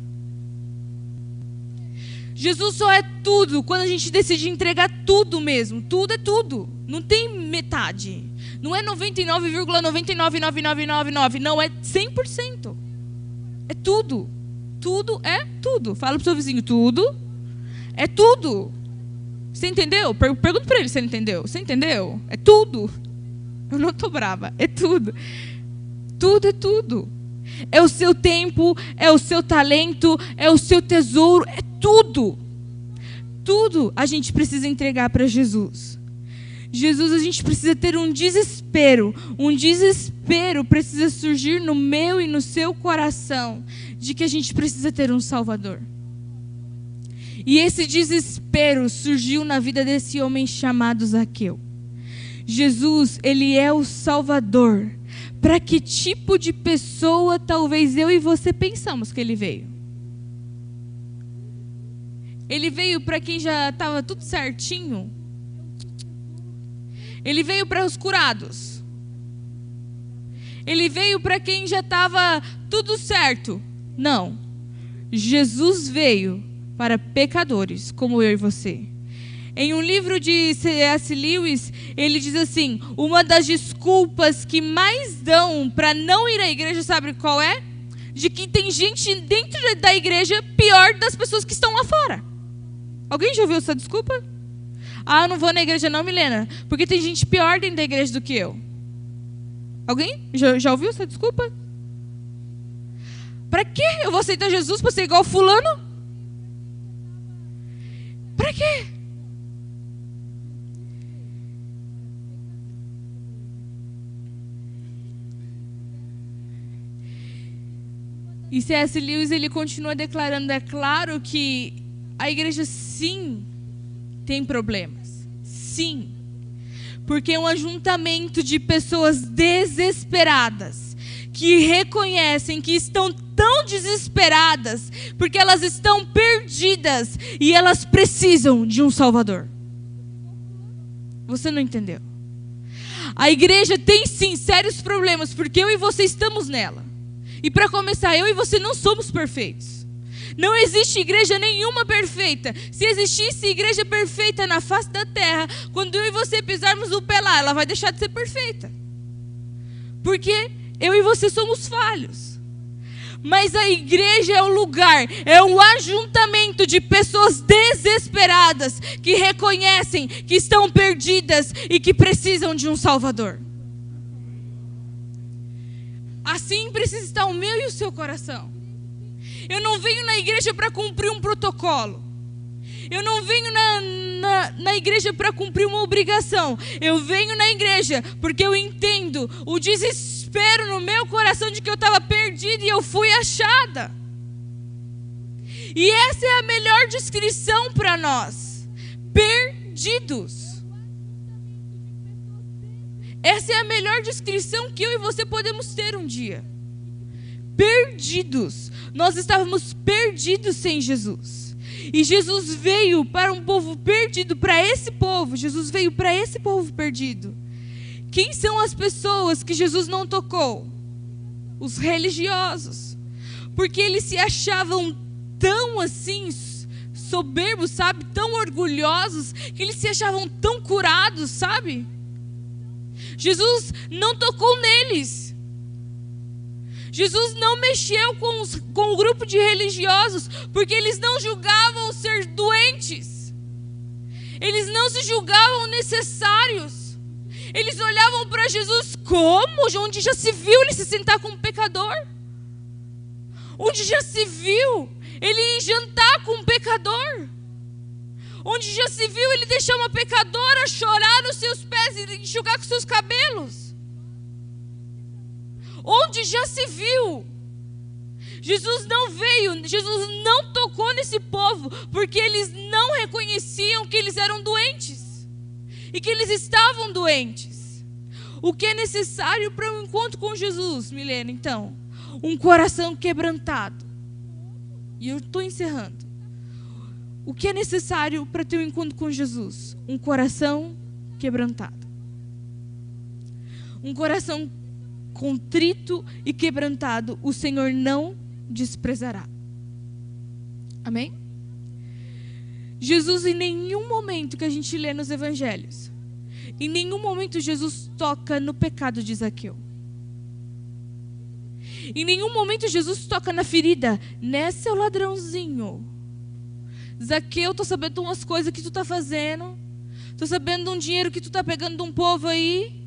Jesus só é tudo quando a gente decide entregar tudo mesmo. Tudo é tudo. Não tem metade. Não é 99,99999. Não, é 100%. É tudo. Tudo é tudo. Fala pro seu vizinho, tudo é tudo. Você entendeu? Pergunta para ele se ele entendeu. Você entendeu? É tudo. Eu não tô brava. É tudo. Tudo é tudo. É o seu tempo, é o seu talento, é o seu tesouro, é tudo. Tudo a gente precisa entregar para Jesus. Jesus, a gente precisa ter um desespero. Um desespero precisa surgir no meu e no seu coração de que a gente precisa ter um Salvador. E esse desespero surgiu na vida desse homem chamado Zaqueu. Jesus, ele é o Salvador. Para que tipo de pessoa talvez eu e você pensamos que ele veio? Ele veio para quem já estava tudo certinho? Ele veio para os curados? Ele veio para quem já estava tudo certo? Não. Jesus veio para pecadores como eu e você. Em um livro de C.S. Lewis, ele diz assim: uma das desculpas que mais dão para não ir à igreja, sabe qual é? De que tem gente dentro da igreja pior das pessoas que estão lá fora. Alguém já ouviu essa desculpa? Ah, eu não vou na igreja não, Milena, porque tem gente pior dentro da igreja do que eu. Alguém já ouviu essa desculpa? Para que eu vou aceitar Jesus para ser igual fulano? Para quê? E C.S. Lewis, ele continua declarando: é claro que a igreja sim tem problemas. Sim. Porque é um ajuntamento de pessoas desesperadas, que reconhecem que estão tão desesperadas, porque elas estão perdidas e elas precisam de um Salvador. Você não entendeu? A igreja tem sim sérios problemas, porque eu e você estamos nela. E para começar, eu e você não somos perfeitos. Não existe igreja nenhuma perfeita. Se existisse igreja perfeita na face da terra, quando eu e você pisarmos o pé lá, ela vai deixar de ser perfeita. Porque eu e você somos falhos. Mas a igreja é o lugar, é um ajuntamento de pessoas desesperadas, que reconhecem que estão perdidas e que precisam de um Salvador. Assim precisa estar o meu e o seu coração. Eu não venho na igreja para cumprir um protocolo. Eu não venho na igreja para cumprir uma obrigação. Eu venho na igreja porque eu entendo o desespero no meu coração de que eu estava perdida e eu fui achada. E essa é a melhor descrição para nós. Perdidos. Essa é a melhor descrição que eu e você podemos ter um dia. Perdidos. Nós estávamos perdidos sem Jesus. E Jesus veio para um povo perdido, para esse povo. Jesus veio para esse povo perdido. Quem são as pessoas que Jesus não tocou? Os religiosos. Porque eles se achavam tão assim, soberbos, sabe? Tão orgulhosos, que eles se achavam tão curados, sabe? Jesus não tocou neles. Jesus não mexeu com o grupo de religiosos, porque eles não julgavam ser doentes. Eles não se julgavam necessários. Eles olhavam para Jesus como? Onde já se viu ele se sentar com um pecador? Onde já se viu ele jantar com um pecador? Onde já se viu ele deixar uma pecadora chorar nos seus pés e enxugar com seus cabelos? Onde já se viu? Jesus não veio, Jesus não tocou nesse povo, porque eles não reconheciam que eles eram doentes e que eles estavam doentes. O que é necessário para um encontro com Jesus, Milena? Então, um coração quebrantado. E eu estou encerrando. O que é necessário para ter um encontro com Jesus? Um coração quebrantado. Um coração contrito e quebrantado, o Senhor não desprezará. Amém? Jesus, em nenhum momento que a gente lê nos evangelhos, em nenhum momento Jesus toca no pecado de Zaqueu. Em nenhum momento Jesus toca na ferida. Né, seu ladrãozinho? Zaqueu, tô sabendo de umas coisas que tu tá fazendo. Tô sabendo de um dinheiro que tu tá pegando de um povo aí.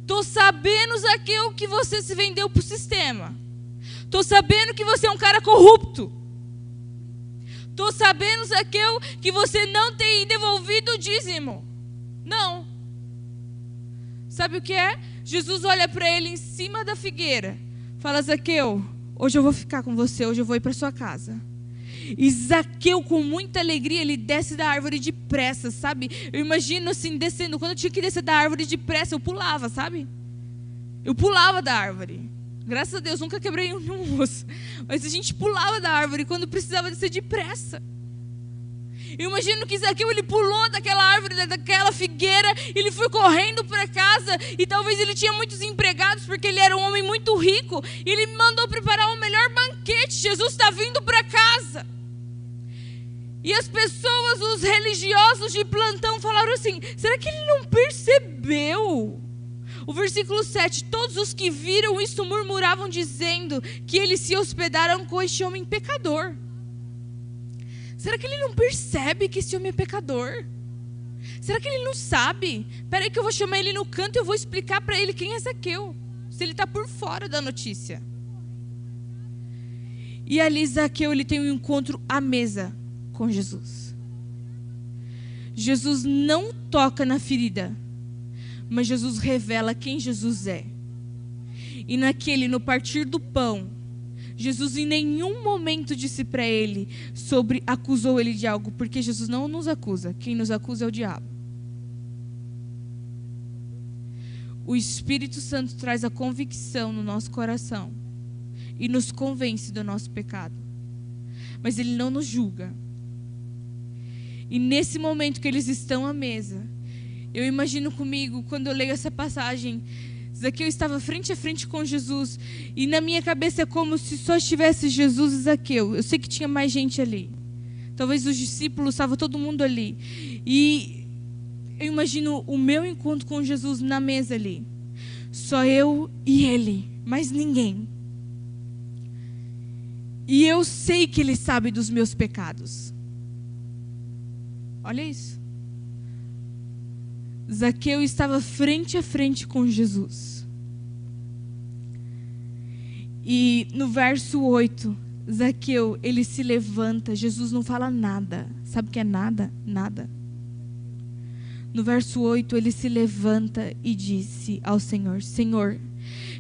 Tô sabendo, Zaqueu, que você se vendeu pro sistema. Tô sabendo que você é um cara corrupto. Tô sabendo, Zaqueu, que você não tem devolvido o dízimo. Não. Sabe o que é? Jesus olha para ele em cima da figueira. Fala: Zaqueu, hoje eu vou ficar com você, hoje eu vou ir para sua casa. E Zaqueu, com muita alegria, ele desce da árvore depressa, sabe? Eu imagino assim, descendo. Quando eu tinha que descer da árvore depressa, eu pulava, sabe? Eu pulava da árvore. Graças a Deus, nunca quebrei um osso. Mas a gente pulava da árvore quando precisava descer depressa. Eu imagino que Zaqueu, ele pulou daquela árvore, daquela figueira, ele foi correndo para casa, e talvez ele tinha muitos empregados, porque ele era um homem muito rico, e ele mandou preparar o melhor banquete. Jesus está vindo para casa. E as pessoas, os religiosos de plantão falaram assim, será que ele não percebeu? O versículo 7, todos os que viram isso murmuravam, dizendo que eles se hospedaram com este homem pecador. Será que ele não percebe que esse homem é pecador? Será que ele não sabe? Espera aí que eu vou chamar ele no canto e eu vou explicar para ele quem é Zaqueu, se ele está por fora da notícia. E ali Zaqueu, ele tem um encontro à mesa com Jesus. Jesus não toca na ferida, mas Jesus revela quem Jesus é. E no partir do pão, Jesus em nenhum momento disse para ele acusou ele de algo, porque Jesus não nos acusa. Quem nos acusa é o diabo. O Espírito Santo traz a convicção no nosso coração e nos convence do nosso pecado, mas ele não nos julga. E nesse momento que eles estão à mesa, eu imagino comigo, quando eu leio essa passagem, Zaqueu estava frente a frente com Jesus, e na minha cabeça é como se só estivesse Jesus e Zaqueu. Eu sei que tinha mais gente ali, talvez os discípulos, estava todo mundo ali, e eu imagino o meu encontro com Jesus na mesa ali, só eu e ele, mais ninguém. E eu sei que ele sabe dos meus pecados. Olha isso. Zaqueu estava frente a frente com Jesus. E no verso 8, Zaqueu, ele se levanta. Jesus não fala nada. Sabe o que é nada? Nada. No verso 8, ele se levanta e disse ao Senhor: Senhor,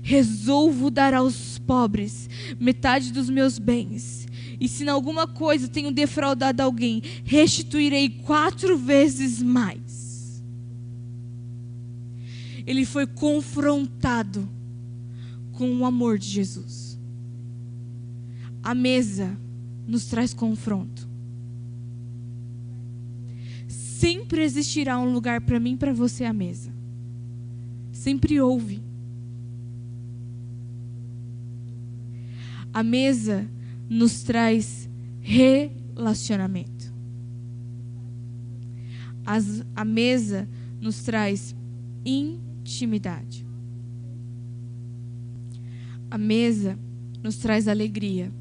resolvo dar aos pobres metade dos meus bens. E se em alguma coisa tenho defraudado alguém, restituirei 4 vezes mais. Ele foi confrontado com o amor de Jesus. A mesa nos traz confronto. Sempre existirá um lugar para mim e para você à mesa. Sempre houve. A mesa nos traz relacionamento. A mesa nos traz intimidade. A mesa nos traz alegria.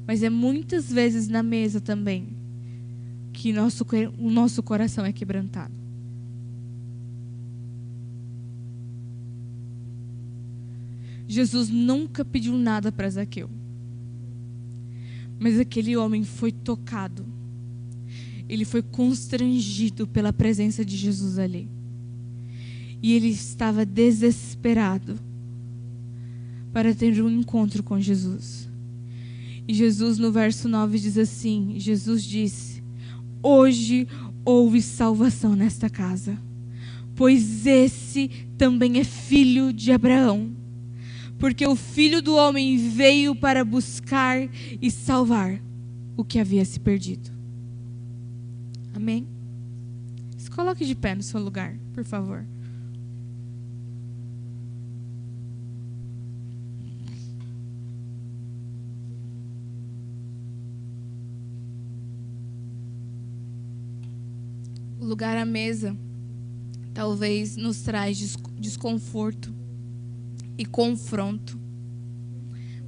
Mas é muitas vezes na mesa também que o nosso coração é quebrantado. Jesus nunca pediu nada para Zaqueu. Mas aquele homem foi tocado. Ele foi constrangido pela presença de Jesus ali. E ele estava desesperado para ter um encontro com Jesus. E Jesus, no verso 9, diz assim: Jesus disse: hoje houve salvação nesta casa, pois esse também é filho de Abraão. Porque o Filho do Homem veio para buscar e salvar o que havia se perdido. Amém? Se coloque de pé no seu lugar, por favor. O lugar à mesa talvez nos traz desconforto e confronto,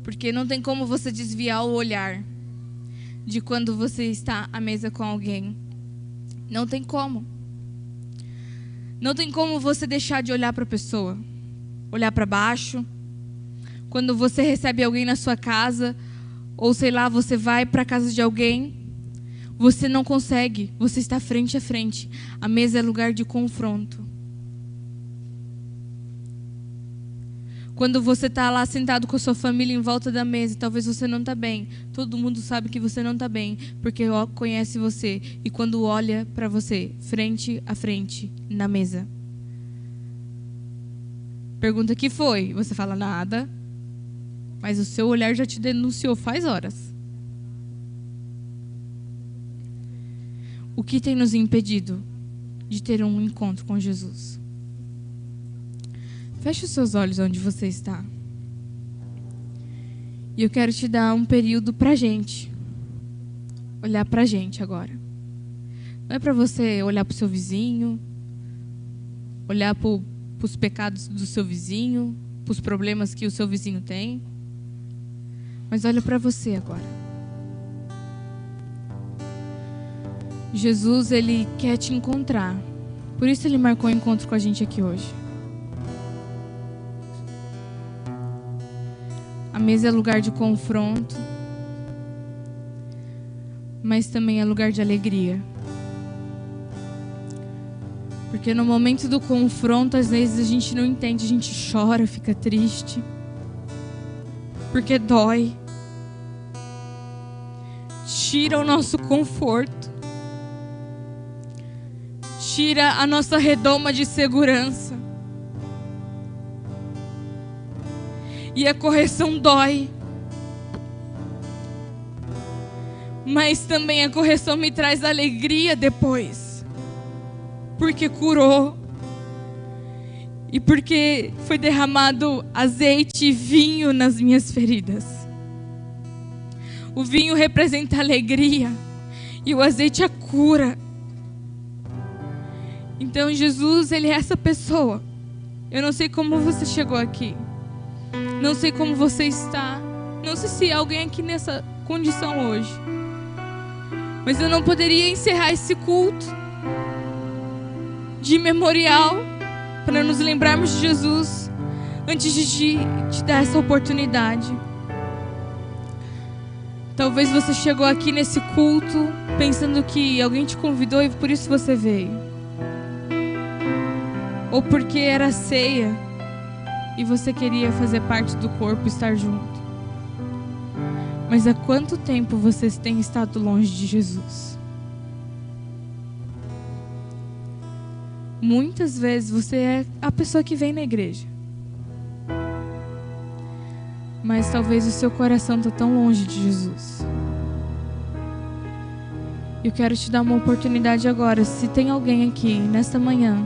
porque não tem como você desviar o olhar de quando você está à mesa com alguém. Não tem como. Não tem como você deixar de olhar para a pessoa, olhar para baixo. Quando você recebe alguém na sua casa, ou sei lá, você vai para a casa de alguém, você não consegue, você está frente a frente. A mesa é lugar de confronto. Quando você está lá sentado com a sua família em volta da mesa, talvez você não está bem. Todo mundo sabe que você não está bem, porque conhece você. E quando olha para você, frente a frente, na mesa, pergunta o que foi? Você fala nada, mas o seu olhar já te denunciou faz horas. O que tem nos impedido de ter um encontro com Jesus? Feche os seus olhos onde você está. E eu quero te dar um período pra gente. Olhar pra gente agora. Não é pra você olhar pro seu vizinho, olhar pros pecados do seu vizinho, pros problemas que o seu vizinho tem. Mas olha pra você agora. Jesus, Ele quer te encontrar. Por isso Ele marcou o encontro com a gente aqui hoje. A mesa é lugar de confronto, mas também é lugar de alegria. Porque no momento do confronto, às vezes a gente não entende, a gente chora, fica triste. Porque dói. Tira o nosso conforto. Tira a nossa redoma de segurança. E a correção dói. Mas também a correção me traz alegria depois. Porque curou. E porque foi derramado azeite e vinho nas minhas feridas. O vinho representa a alegria. E o azeite a cura. Então Jesus, Ele é essa pessoa. Eu não sei como você chegou aqui. Não sei como você está. Não sei se há alguém aqui nessa condição hoje. Mas eu não poderia encerrar esse culto de memorial para nos lembrarmos de Jesus antes de te dar essa oportunidade. Talvez você chegou aqui nesse culto pensando que alguém te convidou e por isso você veio. Ou porque era ceia e você queria fazer parte do corpo, estar junto. Mas há quanto tempo vocês têm estado longe de Jesus? Muitas vezes você é a pessoa que vem na igreja. Mas talvez o seu coração está tão longe de Jesus. Eu quero te dar uma oportunidade agora. Se tem alguém aqui nesta manhã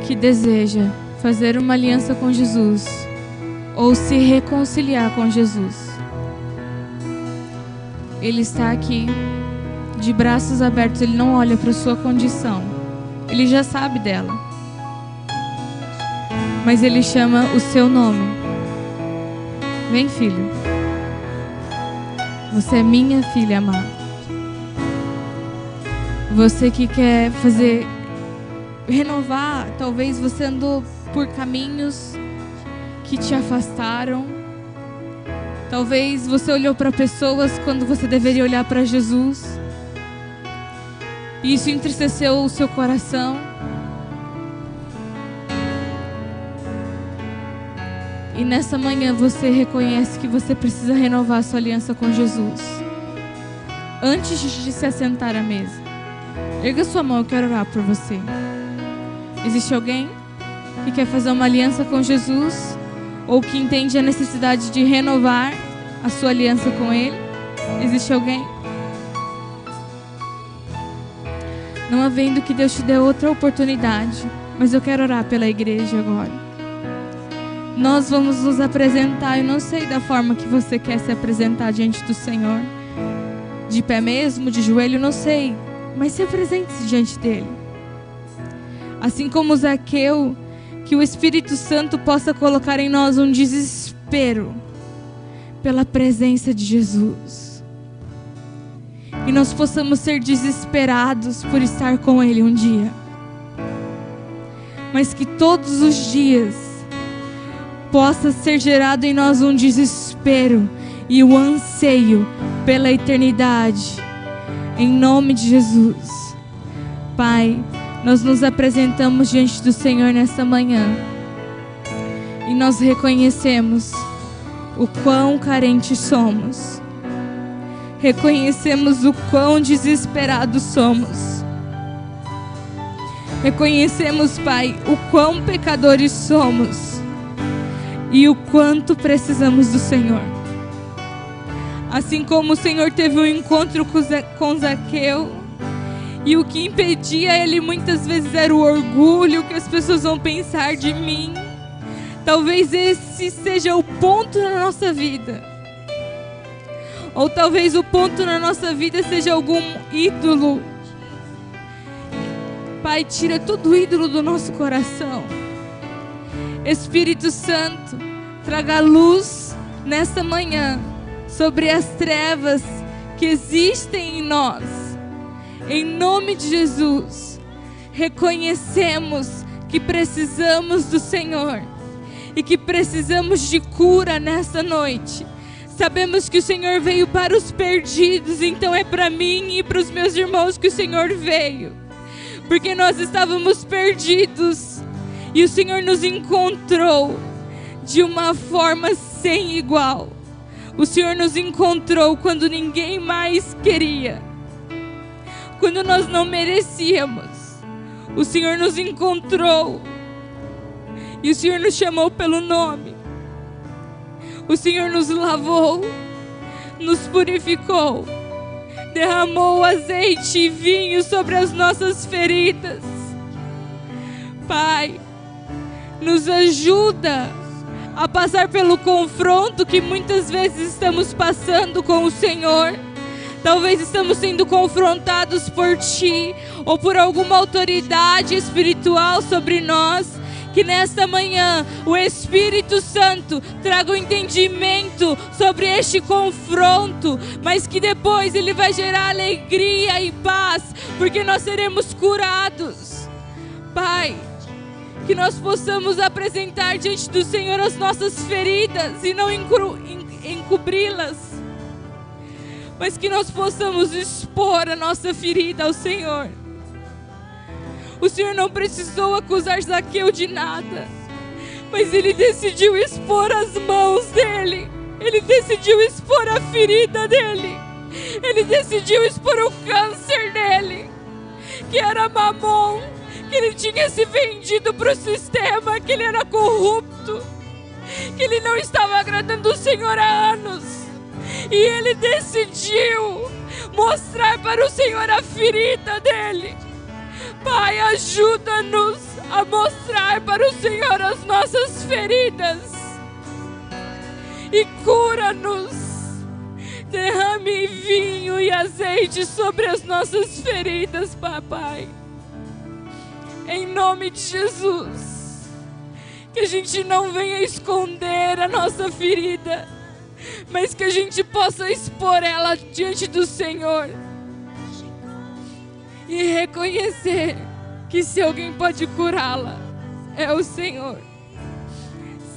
que deseja fazer uma aliança com Jesus ou se reconciliar com Jesus, Ele está aqui de braços abertos. Ele não olha para a sua condição, Ele já sabe dela, mas Ele chama o seu nome. Vem, filho, você é minha filha amada. Você que quer renovar, talvez você andou por caminhos que te afastaram. Talvez você olhou para pessoas quando você deveria olhar para Jesus. E isso entristeceu o seu coração. E nessa manhã você reconhece que você precisa renovar a sua aliança com Jesus antes de se assentar à mesa. Erga sua mão, eu quero orar por você. Existe alguém que quer fazer uma aliança com Jesus ou que entende a necessidade de renovar a sua aliança com Ele? Existe alguém? Não havendo que Deus te dê outra oportunidade, mas eu quero orar pela igreja agora. Nós vamos nos apresentar. Eu não sei da forma que você quer se apresentar diante do Senhor. De pé mesmo, de joelho, não sei. Mas se apresente-se diante dEle. Assim como Zaqueu, que o Espírito Santo possa colocar em nós um desespero pela presença de Jesus. E nós possamos ser desesperados por estar com Ele um dia. Mas que todos os dias possa ser gerado em nós um desespero e o anseio pela eternidade. Em nome de Jesus. Pai, nós nos apresentamos diante do Senhor nessa manhã. e nós reconhecemos o quão carentes somos. Reconhecemos o quão desesperados somos. Reconhecemos, Pai, o quão pecadores somos e o quanto precisamos do Senhor. Assim como o Senhor teve um encontro com Zaqueu, e o que impedia ele muitas vezes era o orgulho, o que as pessoas vão pensar de mim. Talvez esse seja o ponto na nossa vida. Ou talvez o ponto na nossa vida seja algum ídolo. Pai, tira todo ídolo do nosso coração. Espírito Santo, traga luz nesta manhã sobre as trevas que existem em nós. Em nome de Jesus, reconhecemos que precisamos do Senhor e que precisamos de cura nesta noite. Sabemos que o Senhor veio para os perdidos, então é para mim e para os meus irmãos que o Senhor veio, porque nós estávamos perdidos e o Senhor nos encontrou de uma forma sem igual. O Senhor nos encontrou quando ninguém mais queria, quando nós não merecíamos. O Senhor nos encontrou e o Senhor nos chamou pelo nome. O Senhor nos lavou, nos purificou, derramou azeite e vinho sobre as nossas feridas. Pai, nos ajuda a passar pelo confronto que muitas vezes estamos passando com o Senhor. Talvez estamos sendo confrontados por Ti ou por alguma autoridade espiritual sobre nós. Que nesta manhã o Espírito Santo traga o entendimento sobre este confronto, mas que depois ele vai gerar alegria e paz, porque nós seremos curados. Pai, que nós possamos apresentar diante do Senhor as nossas feridas e não encobri-las, mas que nós possamos expor a nossa ferida ao Senhor. O Senhor não precisou acusar Zaqueu de nada, mas ele decidiu expor as mãos dele, ele decidiu expor a ferida dele, ele decidiu expor o câncer dele, que era Mamon, que ele tinha se vendido para o sistema, que ele era corrupto, que ele não estava agradando o Senhor há anos, e ele decidiu mostrar para o Senhor a ferida dele. Pai, ajuda-nos a mostrar para o Senhor as nossas feridas e cura-nos. Derrame vinho e azeite sobre as nossas feridas, papai. Em nome de Jesus, que a gente não venha esconder a nossa ferida, mas que a gente possa expor ela diante do Senhor. E reconhecer que se alguém pode curá-la, é o Senhor.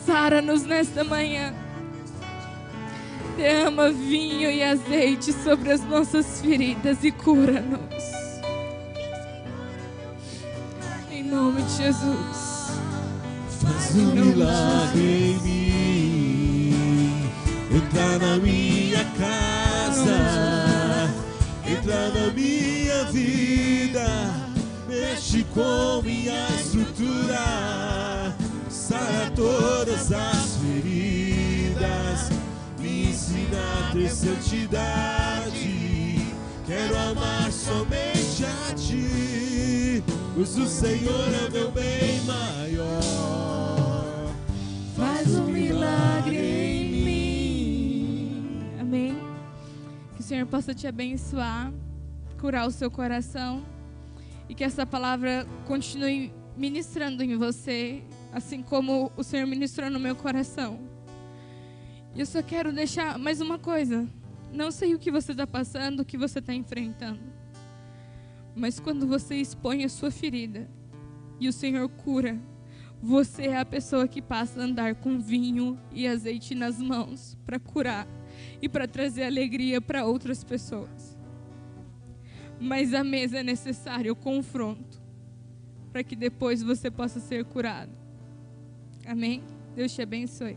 Sara-nos nesta manhã. Derrama vinho e azeite sobre as nossas feridas e cura-nos. Em nome de Jesus. Faz um milagre em mim. Entra na minha casa. Entra na minha vida, mexe com minha estrutura, sara todas as feridas, me ensina a ter santidade. Quero amar somente a Ti, pois o Senhor é meu bem maior. Faz um milagre em mim. Amém. Que o Senhor possa te abençoar, curar o seu coração e que essa palavra continue ministrando em você, assim como o Senhor ministrou no meu coração. E eu só quero deixar mais uma coisa. Não sei o que você está passando, o que você está enfrentando, mas quando você expõe a sua ferida e o Senhor cura, você é a pessoa que passa a andar com vinho e azeite nas mãos para curar e para trazer alegria para outras pessoas. Mas à mesa é necessário o confronto para que depois você possa ser curado. Amém? Deus te abençoe.